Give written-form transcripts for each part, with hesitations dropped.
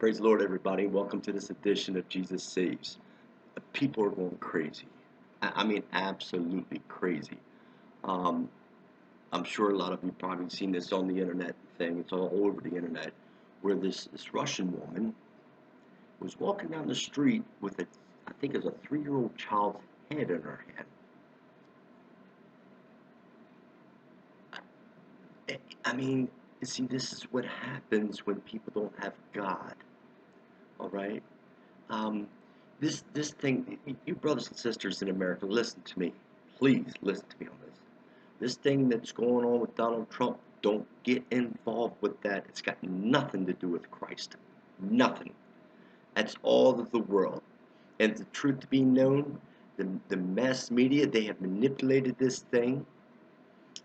Praise the Lord, everybody. Welcome to this edition of Jesus Saves. People are going crazy. I mean, absolutely crazy. Um, I'm sure a lot of you probably seen this on the internet thing. It's all over the internet, where this Russian woman was walking down the street with I think it was a 3-year-old child's head in her hand. I mean, you see, this is what happens when people don't have God. All right. Um, this thing, you brothers and sisters in America, listen to me. Please listen to me on this. This thing that's going on with Donald Trump, don't get involved with that. It's got nothing to do with Christ. Nothing. That's all of the world. And the truth to be known, the mass media, they have manipulated this thing.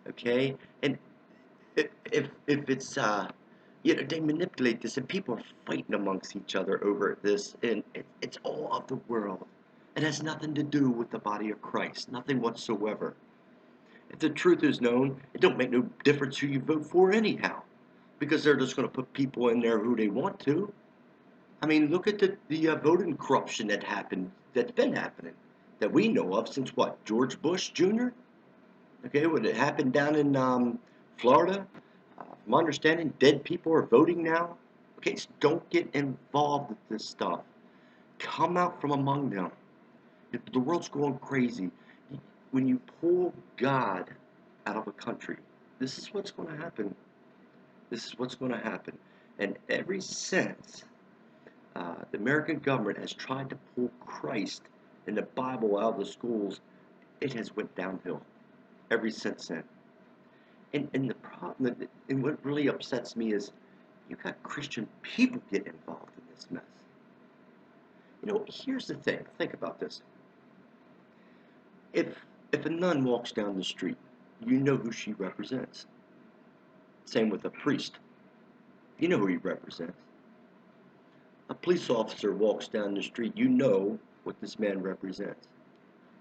Okay? And if it's they manipulate this, and people are fighting amongst each other over this, and it's all of the world. It has nothing to do with the body of Christ, nothing whatsoever. If the truth is known, it don't make no difference who you vote for anyhow, because they're just going to put people in there who they want to. I mean, look at the voting corruption that's been happening, that we know of since what, George Bush Jr.? Okay, when it happened down in Florida, from my understanding, dead people are voting now. Okay, so don't get involved with this stuff. Come out from among them. The world's going crazy. When you pull God out of a country, this is what's going to happen. This is what's going to happen. And ever since the American government has tried to pull Christ and the Bible out of the schools, it has went downhill ever since then. And the problem, and what really upsets me is you got Christian people getting involved in this mess. You know, here's the thing. Think about this. If a nun walks down the street, you know who she represents. Same with a priest. You know who he represents. A police officer walks down the street, you know what this man represents.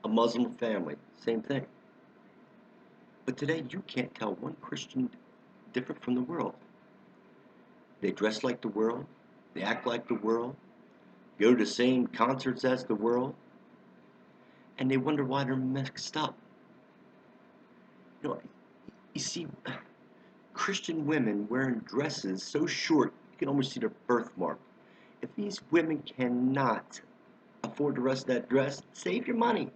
A Muslim family, same thing. But today you can't tell one Christian different from the world. They dress like the world, they act like the world, go to the same concerts as the world, and they wonder why they're mixed up. You know, you see, Christian women wearing dresses so short you can almost see their birthmark. If these women cannot afford the rest of that dress, save your money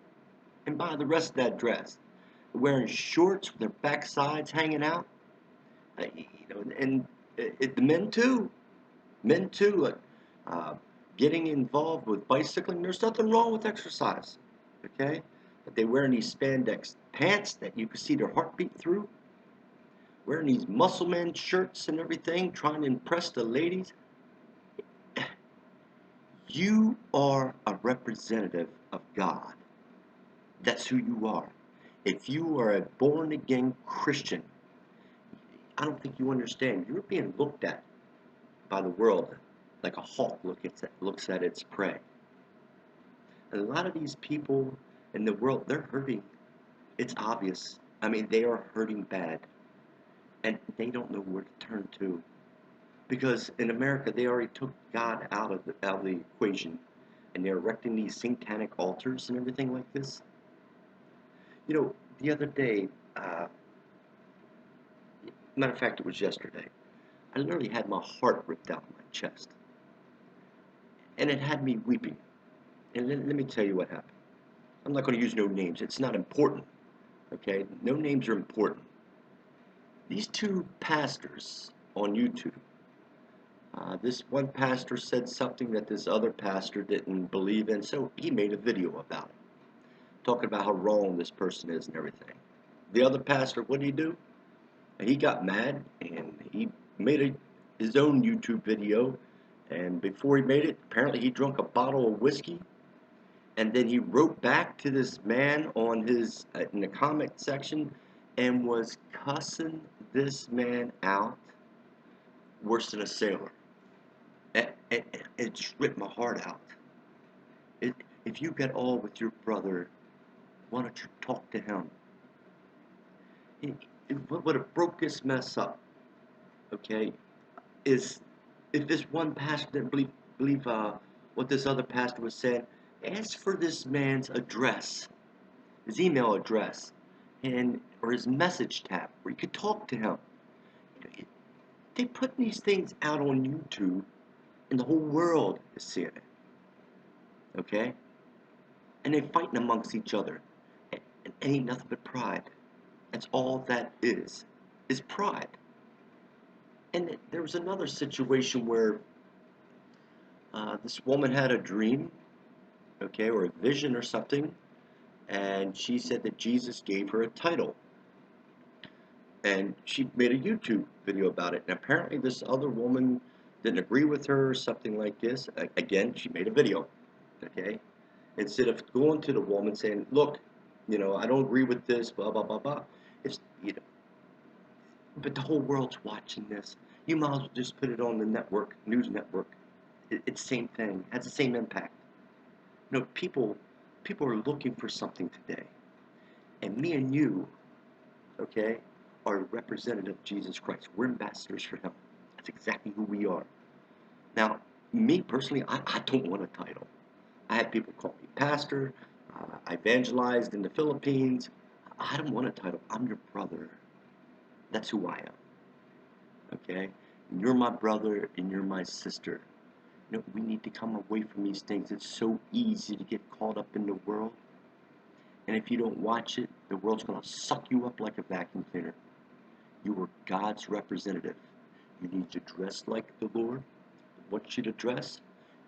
and buy the rest of that dress. Wearing shorts with their backsides hanging out, and the men too. Men too, getting involved with bicycling. There's nothing wrong with exercise, okay? But they wearing these spandex pants that you can see their heartbeat through, wearing these muscle man shirts and everything, trying to impress the ladies. You are a representative of God. That's who you are. If you are a born-again Christian, I don't think you understand. You're being looked at by the world like a hawk looks at its prey. And a lot of these people in the world, they're hurting. It's obvious. I mean, they are hurting bad. And they don't know where to turn to. Because in America, they already took God out of the equation. And they're erecting these satanic altars and everything like this. You know, the other day, matter of fact, it was yesterday, I literally had my heart ripped out of my chest. And it had me weeping. And let me tell you what happened. I'm not going to use no names. It's not important. Okay? No names are important. These two pastors on YouTube, this one pastor said something that this other pastor didn't believe in, so he made a video about it, talking about how wrong this person is and everything. The other pastor, what did he do? He got mad and he made his own YouTube video, and before he made it, apparently he drank a bottle of whiskey, and then he wrote back to this man on his in the comment section and was cussing this man out worse than a sailor. It just ripped my heart out. If you get all with your brother, why don't you talk to him? What would have broke this mess up, okay, is If this one pastor didn't believe what this other pastor was saying, ask for this man's address, his email address, and or his message tab where you could talk to him. They put these things out on YouTube, and the whole world is seeing it. Okay, and they're fighting amongst each other, and it ain't nothing but pride. That's all that is pride. And there was another situation where this woman had a dream, okay, or a vision or something, and she said that Jesus gave her a title. And she made a YouTube video about it. And apparently, this other woman didn't agree with her or something like this. Again, she made a video, okay? Instead of going to the woman saying, look, I don't agree with this, blah, blah, blah, blah. It's, but the whole world's watching this. You might as well just put it on the network, news network. It's the same thing, has the same impact. People are looking for something today. And me and you, okay, are a representative of Jesus Christ. We're ambassadors for him. That's exactly who we are. Now, me personally, I don't want a title. I had people call me pastor. I evangelized in the Philippines. I don't want a title. I'm your brother. That's who I am. Okay? And you're my brother and you're my sister. We need to come away from these things. It's so easy to get caught up in the world. And if you don't watch it, the world's going to suck you up like a vacuum cleaner. You are God's representative. You need to dress like the Lord wants you to dress.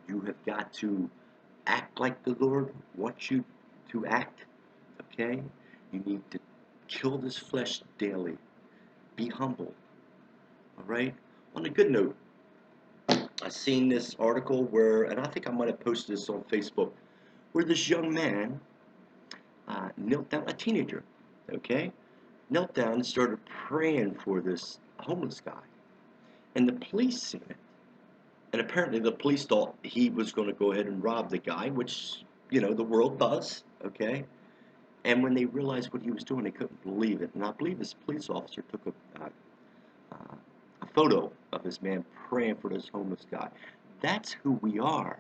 You have got to act like the Lord wants you to act. Okay? You need to kill this flesh daily. Be humble. All right? On a good note, I seen this article where, and I think I might have posted this on Facebook, where this young man knelt down, a teenager, okay, knelt down and started praying for this homeless guy. And the police seen it. And apparently the police thought he was going to go ahead and rob the guy, which, the world does, okay? And when they realized what he was doing, they couldn't believe it. And I believe this police officer took a photo of this man praying for this homeless guy. That's who we are.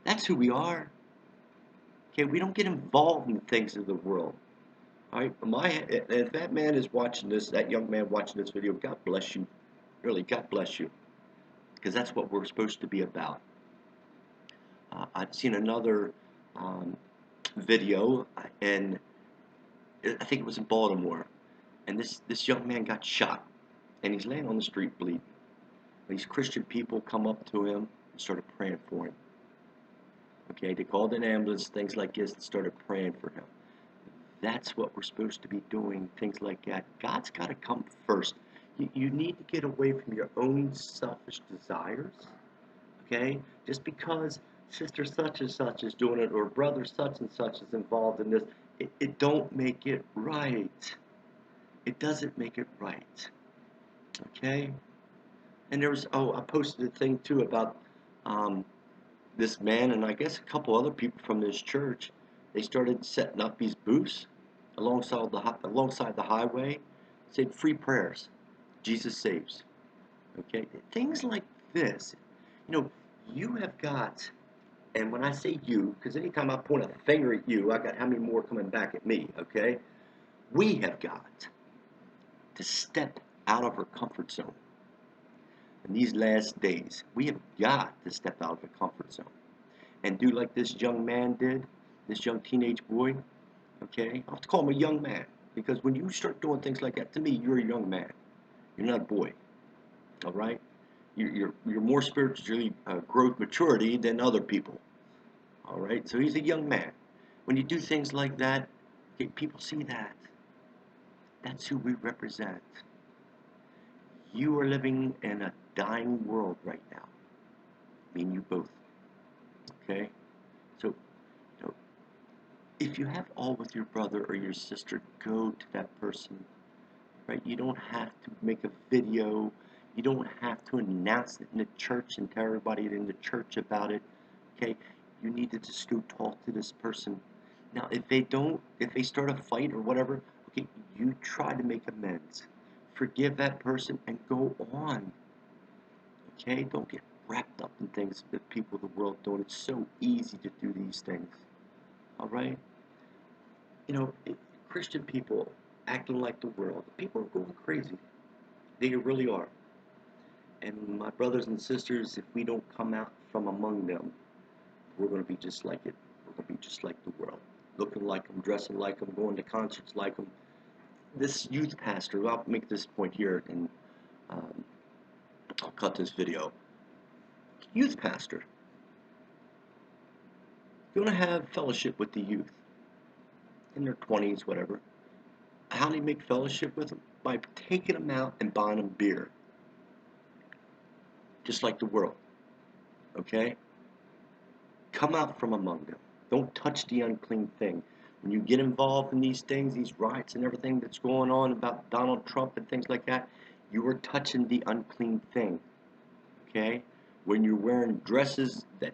That's who we are. Okay, we don't get involved in the things of the world. All right, if that man is watching this, that young man watching this video, God bless you. Really, God bless you. Because that's what we're supposed to be about. I've seen another video, and I think it was in Baltimore, and this young man got shot, and he's laying on the street bleeding. These Christian people come up to him and started praying for him. Okay, they called an ambulance, things like this, and started praying for him. That's what we're supposed to be doing, things like that. God's got to come first. You need to get away from your own selfish desires, okay? Just because sister such and such is doing it or brother such and such is involved in this, it don't make it right. It doesn't make it right, okay? And there was, I posted a thing too about this man and I guess a couple other people from this church. They started setting up these booths alongside the highway, said free prayers, Jesus saves. Okay, things like this. You have got, and when I say you, because anytime I point a finger at you, I got how many more coming back at me. Okay, we have got to step out of our comfort zone. In these last days, we have got to step out of the comfort zone and do like this young man did, this young teenage boy. Okay, I have to call him a young man because when you start doing things like that, to me, you're a young man. You're not a boy. All right, you're more spiritually growth maturity than other people. All right, so he's a young man. When you do things like that, okay, people see that. That's who we represent. You are living in a dying world right now. Me and you both. Okay, so if you have all with your brother or your sister, go to that person, right? You don't have to make a video. You don't have to announce it in the church and tell everybody in the church about it, okay? You need to just go talk to this person. Now, if they start a fight or whatever, okay, you try to make amends. Forgive that person and go on, Okay? Don't get wrapped up in things that people of the world don't. It's so easy to do these things. All right? You know, Christian people acting like the world. People are going crazy. They really are. And my brothers and sisters, if we don't come out from among them, we're going to be just like it. We're going to be just like the world. Looking like them, dressing like them, going to concerts like them. This youth pastor, I'll make this point here and um, I'll cut this video. Youth pastor, going to have fellowship with the youth in their 20s, whatever. How do you make fellowship with them? By taking them out and buying them beer, just like the world. Okay? Come out from among them. Don't touch the unclean thing. When you get involved in these things, these riots and everything that's going on about Donald Trump and things like that, you are touching the unclean thing. Okay? When you're wearing dresses that's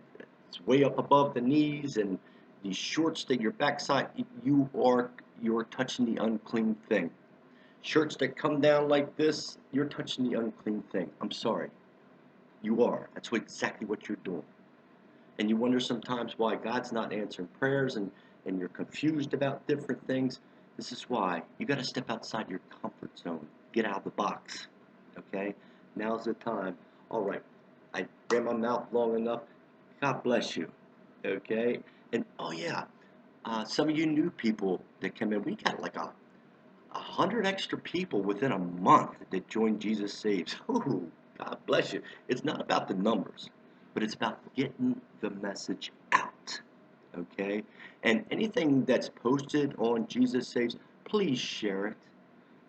way up above the knees and these shorts that your backside, you're touching the unclean thing. Shirts that come down like this, you're touching the unclean thing. I'm sorry. You are. That's exactly what you're doing. And you wonder sometimes why God's not answering prayers and you're confused about different things. This is why you got to step outside your comfort zone. Get out of the box. Okay? Now's the time. All right. I ran my mouth long enough. God bless you. Okay? And oh, yeah. Some of you new people that come in, we got like 100 extra people within a month that joined Jesus Saves. Ooh, God bless you. It's not about the numbers, but it's about getting the message out. Okay? And anything that's posted on Jesus Saves, please share it.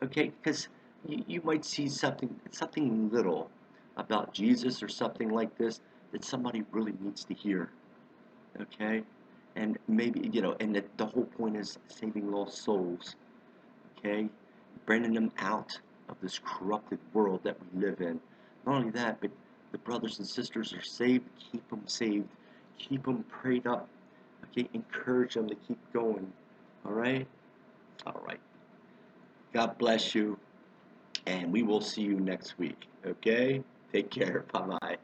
Okay? Because you might see something little about Jesus or something like this that somebody really needs to hear. Okay? And maybe, and the whole point is saving lost souls. Okay? Bringing them out of this corrupted world that we live in. Not only that, but the brothers and sisters are saved. Keep them saved. Keep them prayed up. Okay? Encourage them to keep going. All right? All right. God bless you. And we will see you next week. Okay? Take care. Bye bye.